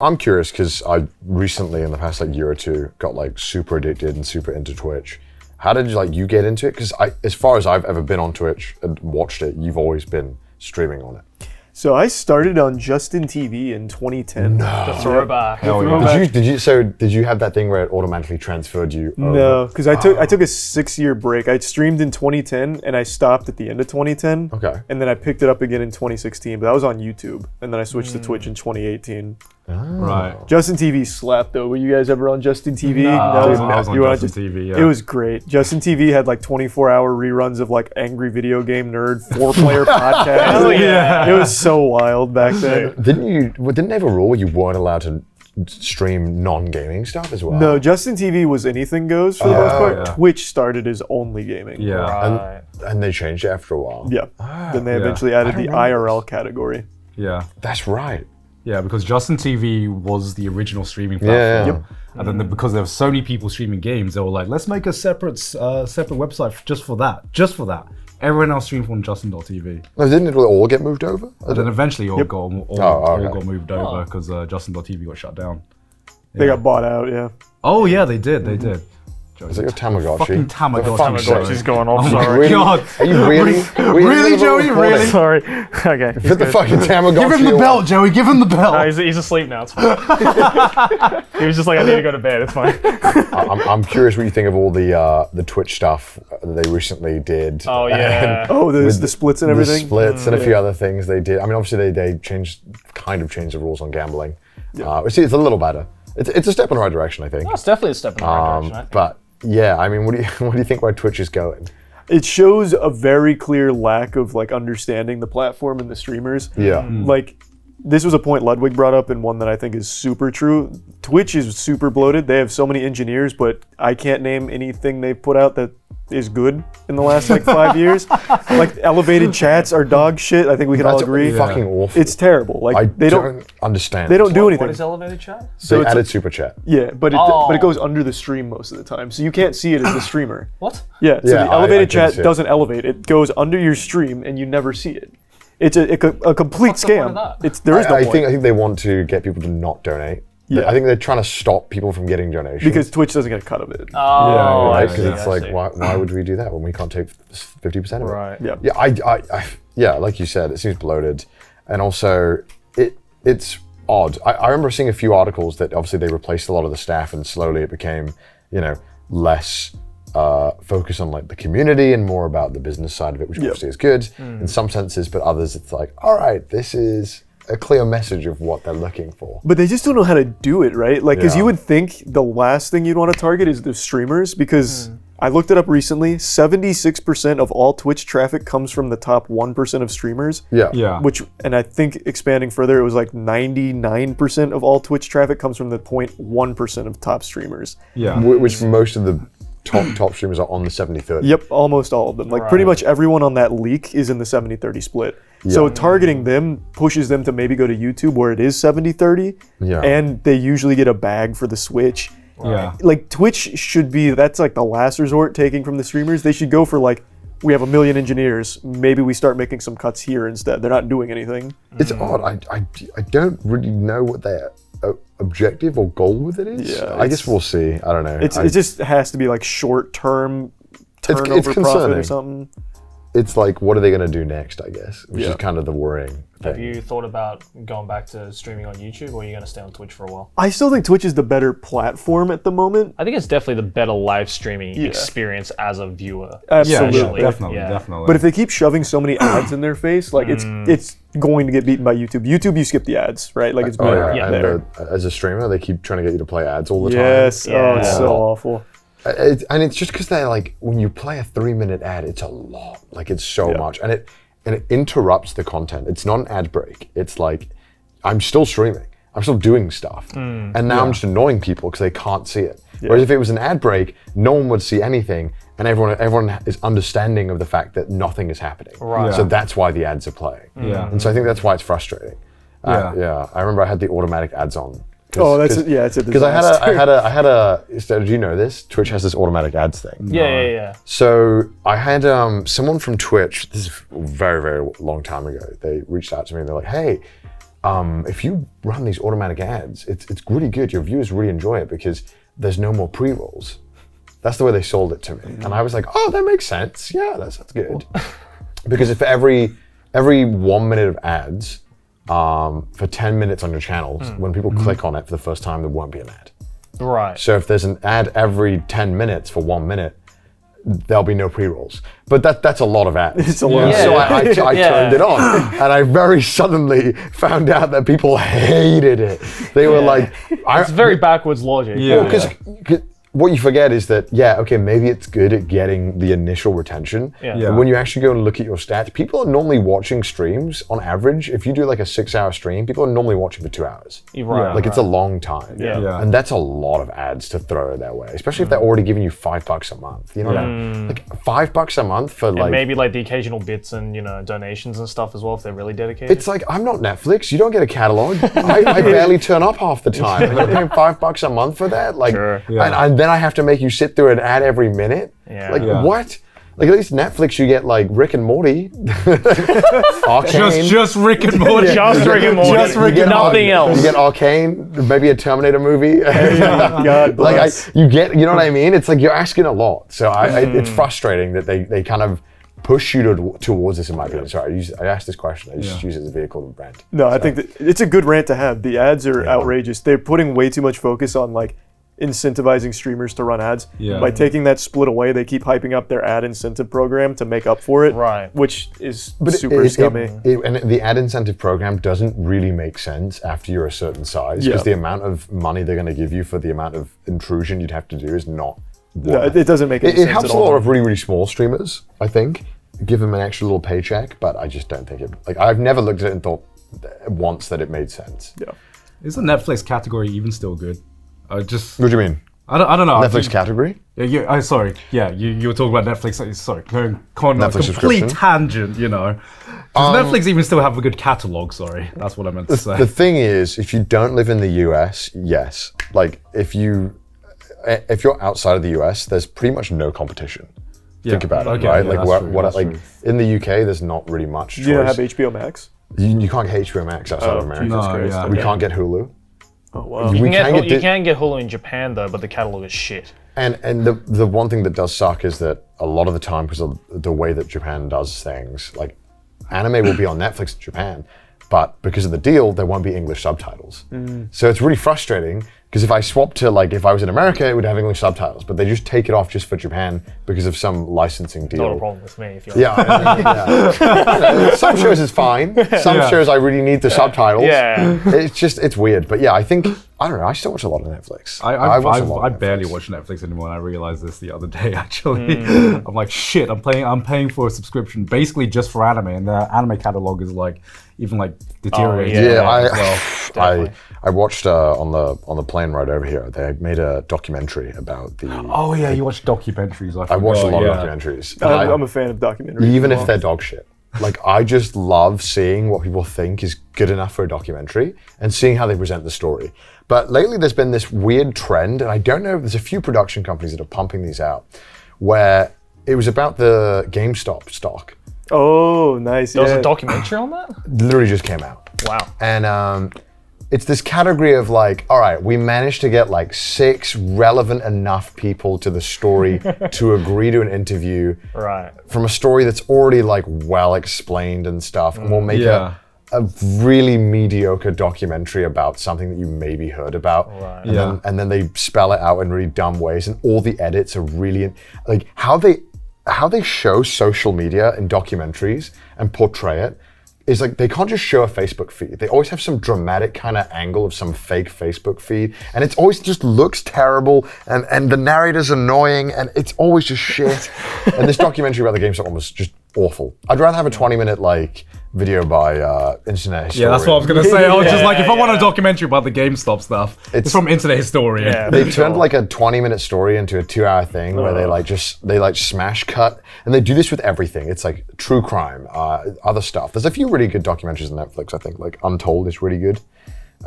I'm curious because I recently, in the past like year or two, got like super addicted and super into Twitch. How did you get into it? Because as far as I've ever been on Twitch and watched it, you've always been streaming on it. So I started on Justin TV in 2010. No. The throwback. Did you have that thing where it automatically transferred you over? No, because I took a 6-year break. I streamed in 2010 and I stopped at the end of 2010. Okay. And then I picked it up again in 2016, but that was on YouTube. And then I switched to Twitch in 2018. Oh. Right. Justin TV slapped though. Were you guys ever on Justin TV? No, I was on You were Justin TV, yeah. It was great. Justin TV had like 24-hour reruns of like Angry Video Game Nerd 4-player podcast. Oh, yeah. It was so wild back then. Didn't they have a rule where you weren't allowed to stream non-gaming stuff as well? No, Justin TV was anything goes for the most part. yeah. Twitch started as only gaming. Yeah. Right. And they changed it after a while. Yeah. Then they eventually added the IRL category. Yeah. That's right. Yeah, because Justin TV was the original streaming Yeah. platform. And then because there were so many people streaming games, they were like, let's make a separate website just for that. Everyone else streamed from Justin.tv. No, didn't it all get moved over? And then eventually all got moved over because Justin.tv got shut down. They got bought out, yeah. Oh yeah, they did. Is it your Tamagotchi? Fucking Tamagotchi. Tamagotchi's going off. Oh Sorry. my God. Are you really? Really, Joey? Really? Sorry. Okay. Put the fucking Tamagotchi Give him the away. belt, Joey. Give him the belt. No, he's asleep now. It's fine. He was just like, I need to go to bed. It's fine. I'm curious what you think of all the Twitch stuff that they recently did. Oh yeah. Oh, the splits and everything? The splits and a few other things they did. I mean, obviously they changed the rules on gambling. It's a little better. It's a step in the right direction, I think. That's definitely a step in the right direction. I think. But yeah, I mean, what do you think where Twitch is going? It shows a very clear lack of like understanding the platform and the streamers. Yeah. Like, this was a point Ludwig brought up and one that I think is super true. Twitch is super bloated. They have so many engineers, but I can't name anything they've put out that is good in the last like 5 years. Like, elevated chats are dog shit. I think we can all agree. Fucking awful. It's terrible. Like, they don't understand. They don't do anything. What is elevated chat? So they added super chat. Yeah, but it goes under the stream most of the time, so you can't see it as the streamer. What? Yeah, so Yeah, the elevated I can chat see it. doesn't elevate. It goes under your stream, and you never see it. It's a complete What's the point scam. of that? There is no I point. think they want to get people to not donate. Yeah. I think they're trying to stop people from getting donations. Because Twitch doesn't get a cut of it. Oh, right? I Because see, it's I like, see. why would we do that when we can't take 50% of it? Right. Yeah. Yeah, yeah, like you said, it seems bloated, and also it's odd. I remember seeing a few articles that obviously they replaced a lot of the staff, and slowly it became, less focus on like the community and more about the business side of it, which obviously is good in some senses, but others it's like, all right, this is a clear message of what they're looking for. But they just don't know how to do it, right? Like, because Yeah. you would think the last thing you'd want to target is the streamers, because I looked it up recently, 76% of all Twitch traffic comes from the top 1% of streamers. Yeah. And I think expanding further, it was like 99% of all Twitch traffic comes from the 0.1% of top streamers. Yeah. Which most of the top streamers are on the 70-30. Yep, almost all of them. Like, pretty much everyone on that leak is in the 70-30 split. So targeting them pushes them to maybe go to YouTube where it is 70-30, and they usually get a bag for the Switch. Yeah. Like, Twitch should be, that's like the last resort taking from the streamers. They should go for like, we have 1 million engineers, maybe we start making some cuts here instead. They're not doing anything. It's odd. I don't really know what their objective or goal with it is. Yeah, I guess we'll see. I don't know. It just has to be like short-term turnover profit concerning. or something. It's like, what are they going to do next, I guess, which is kind of the worrying thing. Have you thought about going back to streaming on YouTube, or are you going to stay on Twitch for a while? I still think Twitch is the better platform at the moment. I think it's definitely the better live streaming experience as a viewer. Absolutely. Definitely. But if they keep shoving so many ads in their face, like it's going to get beaten by YouTube. YouTube, you skip the ads, right? Like, it's better. And as a streamer, they keep trying to get you to play ads all the time. Yes. Oh, it's so awful. And it's just because they're like, when you play a 3-minute ad, it's a lot. Like, it's so much, and it interrupts the content. It's not an ad break. It's like, I'm still streaming. I'm still doing stuff, and now I'm just annoying people because they can't see it. Whereas if it was an ad break, no one would see anything, and everyone is understanding of the fact that nothing is happening. Right. So that's why the ads are playing. Yeah. And so I think that's why it's frustrating. Yeah. I remember I had the automatic ads on. It's a disaster. Because I had a. So did you know this? Twitch has this automatic ads thing. Yeah. So I had someone from Twitch. This is a very, very long time ago. They reached out to me and they're like, "Hey, if you run these automatic ads, it's really good. Your viewers really enjoy it because there's no more pre-rolls. That's the way they sold it to me. And I was like, oh, that makes sense. Yeah, that's good. Because if every 1 minute of ads for 10 minutes on your channels, when people click on it for the first time, there won't be an ad. Right. So if there's an ad every 10 minutes for 1 minute, there'll be no pre-rolls. But that's a lot of ads. It's a lot. So I turned it on, and I very suddenly found out that people hated it. They were like, It's very backwards logic. Yeah. because what you forget is that, maybe it's good at getting the initial retention. Yeah. But when you actually go and look at your stats, people are normally watching streams on average. If you do like a 6-hour stream, people are normally watching for 2 hours. You're right. Like it's a long time. Yeah. And that's a lot of ads to throw their way, especially if they're already giving you $5 a month. You know what I mean? Like $5 a month for And maybe like the occasional bits and donations and stuff as well if they're really dedicated. It's like, I'm not Netflix. You don't get a catalog. I barely turn up half the time. And you're paying $5 a month for that? Like, Sure. and then I have to make you sit through an ad every minute? Yeah. Like, Yeah. what? Like, at least Netflix, you get like Rick and Morty. Arcane. Just Rick and Morty. Just Rick and Morty. Just Rick and Nothing else. You get Arcane, maybe a Terminator movie. God bless. you know what I mean? It's like you're asking a lot. So it's frustrating that they kind of push you towards this, in my opinion. Sorry, I asked this question. I just use it as a vehicle to rant. No, I think that it's a good rant to have. The ads are outrageous. They're putting way too much focus on like incentivizing streamers to run ads. Yeah. By taking that split away, they keep hyping up their ad incentive program to make up for it. Right. Which is super scummy. And the ad incentive program doesn't really make sense after you're a certain size because the amount of money they're going to give you for the amount of intrusion you'd have to do is not No, worth it doesn't make any sense It helps at a all. lot of really, really small streamers, I think. Give them an extra little paycheck, but I just don't think it. Like, I've never looked at it and thought once that it made sense. Yeah. Is the Netflix category even still good? What do you mean? I don't know. Netflix category? Yeah, sorry. Yeah, you were talking about Netflix. Sorry, going on a Netflix complete subscription? tangent. Does Netflix even still have a good catalog? Sorry, that's what I meant to say. The thing is, if you don't live in the US, yes. Like, if you're outside of the US, there's pretty much no competition. Think about it, Okay, right? yeah, Like, that's true, that's like true. in the UK, there's not really much choice. You don't have HBO Max? You can't get HBO Max outside of America. No, Christ. yeah. We can't get Hulu. Oh wow. We You Di- can get Hulu in Japan though, but the catalog is shit. And the one thing that does suck is that a lot of the time, because of the way that Japan does things, like anime will be on Netflix in Japan, but because of the deal, there won't be English subtitles. So it's really frustrating because if I swap to if I was in America, it would have English subtitles, but they just take it off just for Japan because of some licensing deal. Not a problem with me if you're Yeah. Some shows is fine. Some shows I really need the subtitles. Yeah. It's weird. But yeah, I don't know. I still watch a lot of Netflix. watch a lot I of barely Netflix. watch Netflix anymore, and I realized this the other day. Actually, I'm like, shit. I'm paying for a subscription basically just for anime, and the anime catalog is even deteriorating. yeah. I watched on the plane right over here. They made a documentary about the. Oh yeah, you watch documentaries. I watched a lot yeah. of documentaries. And I'm a fan of documentaries. even as if well. they're dog shit. Like, I just love seeing what people think is good enough for a documentary and seeing how they present the story. But lately there's been this weird trend, and I don't know, there's a few production companies that are pumping these out, where it was about the GameStop stock. Oh, nice. There was yeah. a documentary on that? Literally just came out. Wow. And it's this category of all right, we managed to get 6 relevant enough people to the story to agree to an interview Right. from a story that's already well explained and stuff, and we'll make Yeah. a really mediocre documentary about something that you maybe heard about. Right. And then they spell it out in really dumb ways, and all the edits are really how they show social media in documentaries and portray it is they can't just show a Facebook feed. They always have some dramatic kind of angle of some fake Facebook feed, and it's always just looks terrible, and the narrator's annoying, and it's always just shit. And this documentary about the GameStop one was just awful. I'd rather have a 20-minute video by internet historian. Yeah, that's what I was gonna say. I was just if I want a documentary about the GameStop stuff, it's from Internet Historian. Yeah. They turned a 20-minute story into a 2-hour thing where they smash cut, and they do this with everything. It's true crime, other stuff. There's a few really good documentaries on Netflix. I think Untold is really good.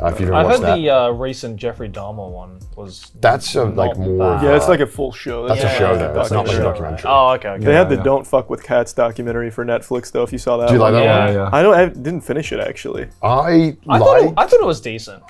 If you've ever I watched heard that. the recent Jeffrey Dahmer one was. That's like not more. bad. Yeah, it's like a full show. That's a Yeah. show though. That's not like a documentary. documentary. Oh, okay. They had the Yeah. Don't Fuck with Cats documentary for Netflix, though. If you saw that, Do you like one. that Yeah. one? Yeah. I didn't finish it actually. I I thought it was decent.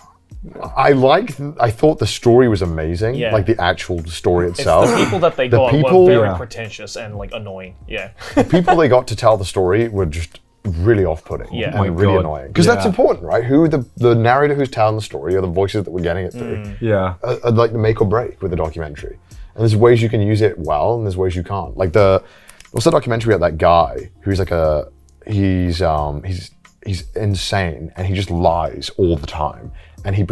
I thought the story was amazing. Yeah. Like the actual story It's itself. the people that they The got people- were very Yeah. pretentious and like annoying. Yeah. The people they got to tell the story were just really off-putting Yeah. and Oh my really God. annoying. Because that's Yeah. important, right? Who the narrator who's telling the story or the voices that we're getting it through Yeah. are like the make or break with the documentary. And there's ways you can use it well, and there's ways you can't. Like what's the documentary about that guy who's like he's insane and he just lies all the time. And he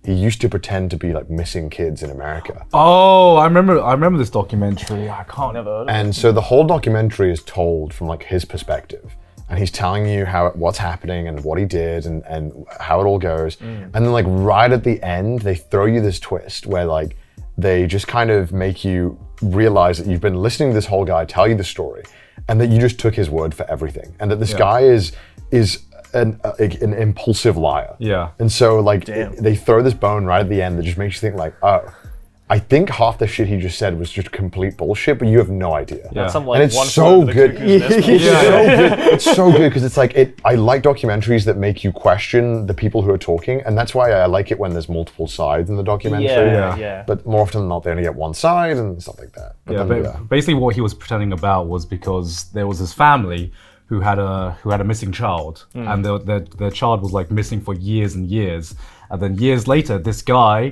used to pretend to be like missing kids in America. Oh, I remember this documentary. I can't. Never heard of it. And so the whole documentary is told from like his perspective. And he's telling you what's happening and what he did and how it all goes. And then like right at the end, they throw you this twist where like they just kind of make you realize that you've been listening to this whole guy tell you the story and that you just took his word for everything. And that this guy is an impulsive liar. Yeah. And so like Damn. they throw this bone right at the end that just makes you think like, oh, I think half the shit he just said was just complete bullshit, but you have no idea. Yeah. Some like And it's one so foot of the good. cuckoo's nest It's bullshit. so good. It's so good because it's like I like documentaries that make you question the people who are talking, and that's why I like it when there's multiple sides in the documentary. Yeah. But more often than not, they only get one side and stuff like that. But Yeah, then, but basically what he was pretending about was because there was this family who had a missing child, and their child was like missing for years and years, and then years later, this guy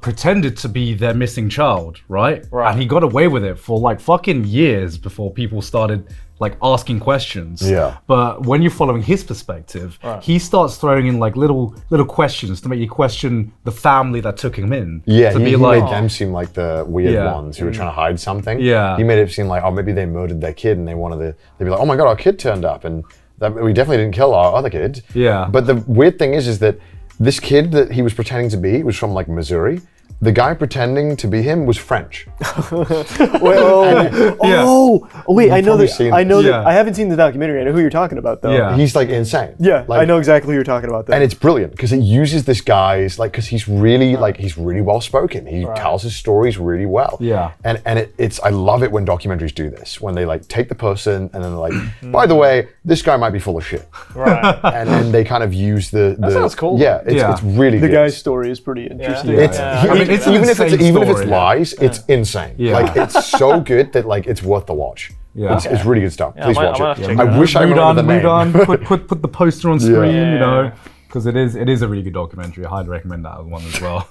pretended to be their missing child, right? Right. And he got away with it for like fucking years before people started like asking questions. Yeah. But when you're following his perspective, he starts throwing in like little questions to make you question the family that took him in. Yeah, to he be like, made them seem like the weird Yeah. ones who were trying to hide something. Yeah. He made it seem like, oh, maybe they murdered their kid and they'd be like, oh my God, our kid turned up and we definitely didn't kill our other kid. Yeah. But the weird thing is that this kid that he was pretending to be was from like Missouri. The guy pretending to be him was French. Wait, I know probably that. seen I know this. that. Yeah. I haven't seen the documentary. I know who you're talking about, though. Yeah. He's like insane. Yeah, Like, I know exactly who you're talking about. Though. And it's brilliant because it uses this guy's because he's really well spoken. He tells his stories really well. Yeah. And it's I love it when documentaries do this when they like take the person and then they're like, by the way, this guy might be full of shit. Right. And then they kind of use the sounds cool. Yeah, it's really the good. guy's story is pretty interesting. It's Yeah. I mean, it's an even if insane it's story. lies, it's insane. Yeah. Like it's so good that like it's worth the watch. Yeah. It's really good stuff. Please I might watch have to it. check I it out. wish I remember the name. Mudan, put the poster on screen, you know, Yeah. because it is a really good documentary. I highly recommend that one as well.